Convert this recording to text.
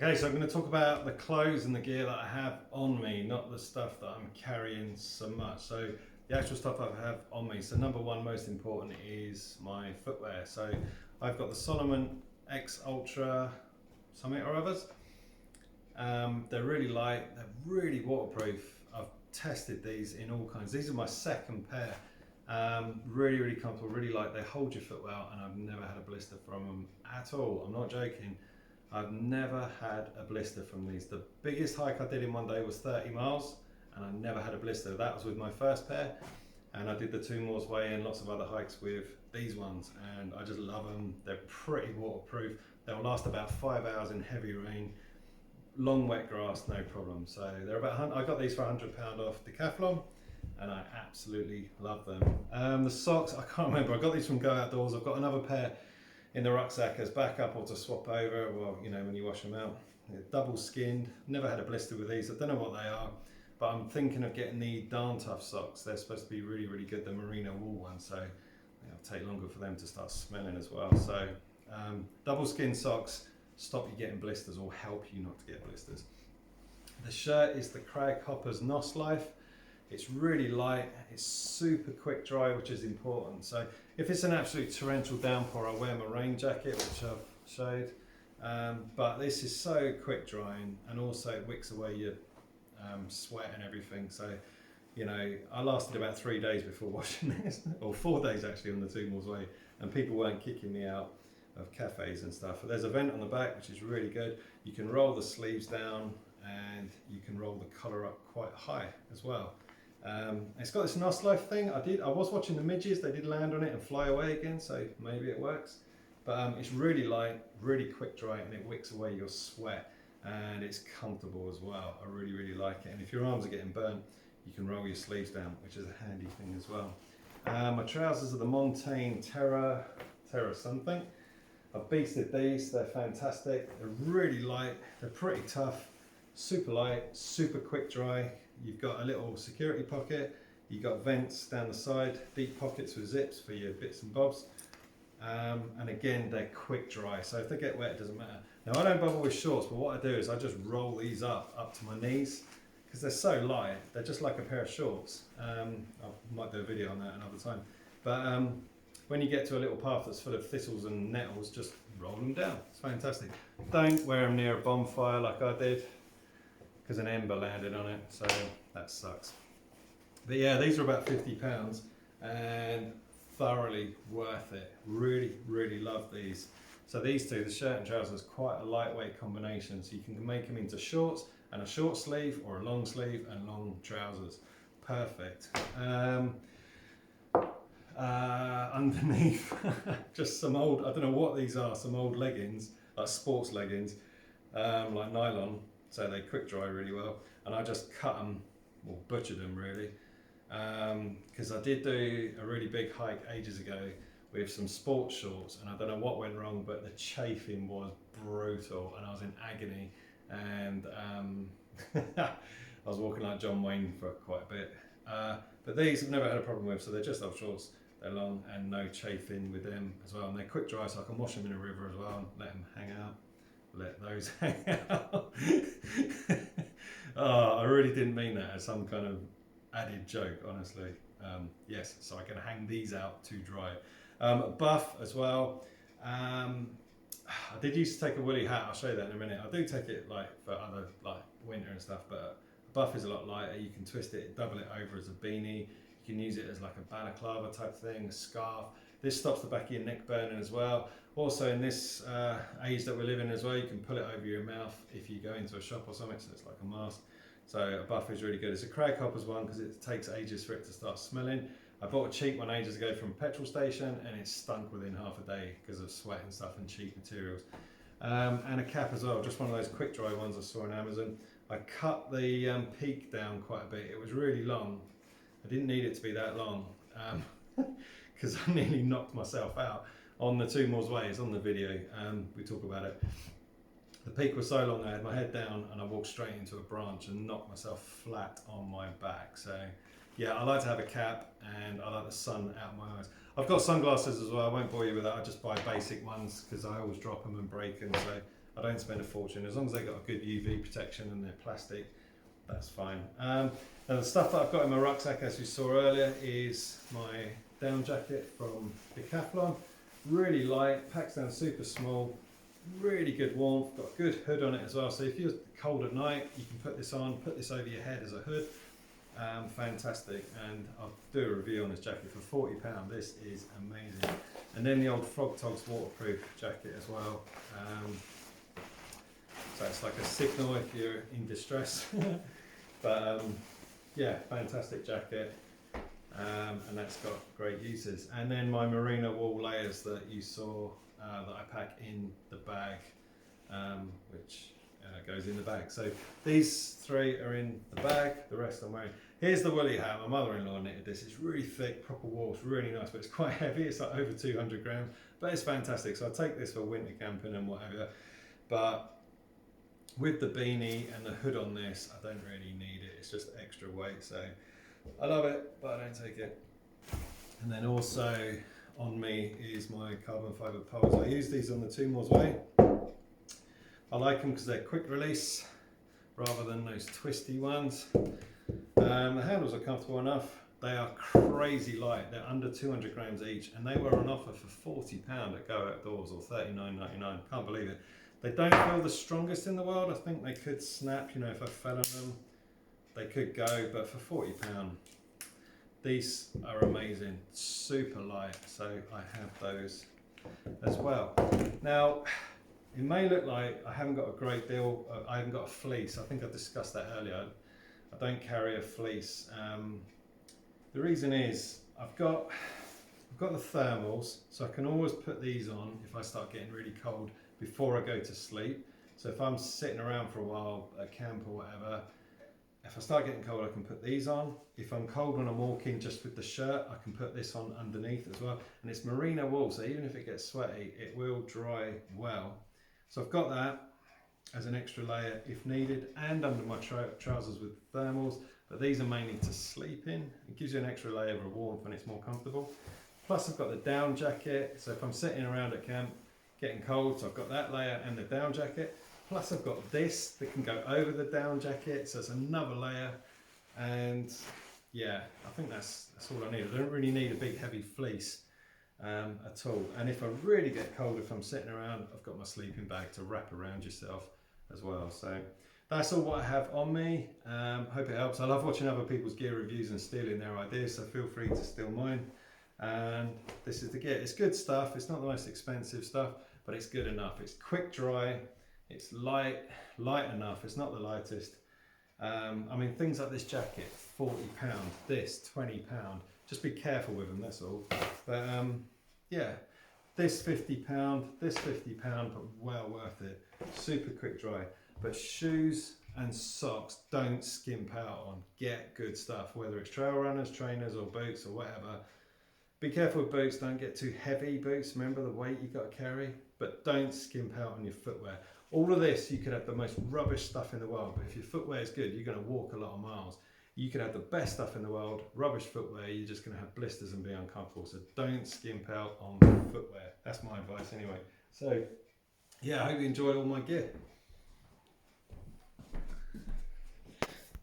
Okay, so I'm going to talk about the clothes and the gear that I have on me, not the stuff that I'm carrying so much. So the actual stuff I have on me. So number one, most important, is my footwear. So I've got the Solomon X Ultra something or others. They're really light, they're really waterproof. I've tested these in all kinds. These are my second pair. Really comfortable, really light. They hold your foot well, and I've never had a blister from them at all. I'm not joking. I've never had a blister from these. The biggest hike I did in one day was 30 miles, and I never had a blister. That was with my first pair, and I did the 2 Moors Way and lots of other hikes with these ones, and I just love them. They're pretty waterproof. They'll last about 5 hours in heavy rain. Long wet grass, no problem. So they're about, I got these for £100 off Decathlon, and I absolutely love them. The socks, I can't remember. I got these from Go Outdoors. I've got another pair in the rucksack as backup or to swap over, well, you know, when you wash them out. They're double skinned. Never had a blister with these. I don't know what they are, but I'm thinking of getting the Darn Tough socks. They're supposed to be really good, the merino wool ones, so it'll take longer for them to start smelling as well. So double skin socks stop you getting blisters, or help you not to get blisters. The shirt is the Crag Hoppers Nos Life. It's really light, it's super quick dry, which is important. So if it's an absolute torrential downpour, I wear my rain jacket, which I've showed. But this is so quick drying, and also it wicks away your sweat and everything. So, you know, I lasted about 3 days before washing this, or 4 days actually, on the 2 Moors Way, and people weren't kicking me out of cafes and stuff. But there's a vent on the back, which is really good. You can roll the sleeves down, and you can roll the collar up quite high as well. It's got this Nos Life thing. I was watching the midges, they did land on it and fly away again, so maybe it works. But it's really light, really quick dry, and it wicks away your sweat, and it's comfortable as well. I really like it. And if your arms are getting burnt, you can roll your sleeves down, which is a handy thing as well. My trousers are the Montaigne Terra something. I've beasted these, they're fantastic. They're really light, they're pretty tough, super light, super quick dry. You've got a little security pocket, you've got vents down the side, deep pockets with zips for your bits and bobs. And again, they're quick dry, so if they get wet, it doesn't matter. Now, I don't bother with shorts, but what I do is I just roll these up to my knees, because they're so light, they're just like a pair of shorts. I might do a video on that another time. But when you get to a little path that's full of thistles and nettles, just roll them down. It's fantastic. Don't wear them near a bonfire like I did, because an ember landed on it, so that sucks. But yeah, these are about £50 and thoroughly worth it. Really love these. So these two, the shirt and trousers, quite a lightweight combination, so you can make them into shorts and a short sleeve, or a long sleeve and long trousers. Perfect. Underneath, just some old, I don't know what these are, some old leggings, like sports leggings, like nylon. So they quick dry really well, and I just cut them, or butchered them really, because I did do a really big hike ages ago with some sports shorts, and I don't know what went wrong, but the chafing was brutal, and I was in agony, and I was walking like John Wayne for quite a bit. But these I've never had a problem with, so they're just old shorts, they're long, and no chafing with them as well, and they're quick dry, so I can wash them in a river as well and let them hang out. Let those hang out. Oh, I really didn't mean that as some kind of added joke, honestly. Yes, so I can hang these out to dry. Buff as well. I did used to take a woolly hat, I'll show you that in a minute. I do take it like for other, like winter and stuff, but a buff is a lot lighter. You can twist it, double it over as a beanie. You can use it as like a balaclava type thing, a scarf. This stops the back of your neck burning as well. Also, in this age that we live in as well, you can pull it over your mouth if you go into a shop or something, so it's like a mask. So a buff is really good. It's a Crag Hoppers one, because it takes ages for it to start smelling. I bought a cheap one ages ago from a petrol station, and it stunk within half a day because of sweat and stuff and cheap materials. And a cap as well, just one of those quick dry ones I saw on Amazon. I cut the peak down quite a bit. It was really long. I didn't need it to be that long, because I nearly knocked myself out on the 2 Moors Way. It's on the video, we talk about it. The peak was so long I had my head down and I walked straight into a branch and knocked myself flat on my back. So yeah, I like to have a cap, and I like the sun out of my eyes. I've got sunglasses as well, I won't bore you with that. I just buy basic ones because I always drop them and break them, so I don't spend a fortune. As long as they got a good UV protection and they're plastic, that's fine. Now the stuff that I've got in my rucksack, as you saw earlier, is my down jacket from Decathlon. Really light, packs down super small, really good warmth, got a good hood on it as well. So if you're cold at night, you can put this on, put this over your head as a hood. Fantastic, and I'll do a review on this jacket for £40. This is amazing. And then the old Frogtogs waterproof jacket as well. So it's like a signal if you're in distress. But yeah, fantastic jacket. And that's got great uses. And then my merino wool layers that you saw that I pack in the bag, which goes in the bag. So these 3 are in the bag, the rest I'm wearing. Here's the woolly hat. My mother-in-law knitted this. It's really thick, proper wool. It's really nice, but it's quite heavy. It's like over 200 grams, but it's fantastic. So I take this for winter camping and whatever. But with the beanie and the hood on this, I don't really need it. It's just extra weight. So I love it, but I don't take it. And then also on me is my carbon fibre poles. I use these on the Two Moors Way. I like them because they're quick release rather than those twisty ones. The handles are comfortable enough. They are crazy light. They're under 200 grams each, and they were on offer for £40 at Go Outdoors, or $39.99. Can't believe it. They don't feel the strongest in the world. I think they could snap, you know, if I fell on them, they could go, but for £40, these are amazing, super light, so I have those as well. Now, it may look like I haven't got a great deal, I haven't got a fleece. I think I discussed that earlier. I don't carry a fleece. The reason is I've got the thermals, so I can always put these on if I start getting really cold before I go to sleep. So if I'm sitting around for a while at camp or whatever, if I start getting cold, I can put these on. If I'm cold when I'm walking just with the shirt, I can put this on underneath as well. And it's merino wool, so even if it gets sweaty, it will dry well. So I've got that as an extra layer if needed, and under my trousers with thermals, but these are mainly to sleep in. It gives you an extra layer of warmth and it's more comfortable. Plus I've got the down jacket, so if I'm sitting around at camp getting cold, so I've got that layer and the down jacket. Plus I've got this that can go over the down jacket, so it's another layer. And yeah, I think that's all I need. I don't really need a big heavy fleece at all. And if I really get cold, if I'm sitting around, I've got my sleeping bag to wrap around yourself as well. So that's all what I have on me. Hope it helps. I love watching other people's gear reviews and stealing their ideas, so feel free to steal mine. And this is the gear. It's good stuff. It's not the most expensive stuff, but it's good enough. It's quick dry. It's light enough. It's not the lightest. I mean, things like this jacket, £40. This, £20. Just be careful with them, that's all. But yeah, this £50, this £50, but well worth it. Super quick dry. But shoes and socks, don't skimp out on. Get good stuff, whether it's trail runners, trainers, or boots, or whatever. Be careful with boots. Don't get too heavy boots. Remember the weight you got to carry, but don't skimp out on your footwear. All of this, you could have the most rubbish stuff in the world, but if your footwear is good, you're going to walk a lot of miles. You could have the best stuff in the world, rubbish footwear, you're just going to have blisters and be uncomfortable. So don't skimp out on footwear. That's my advice anyway. So yeah, I hope you enjoyed all my gear.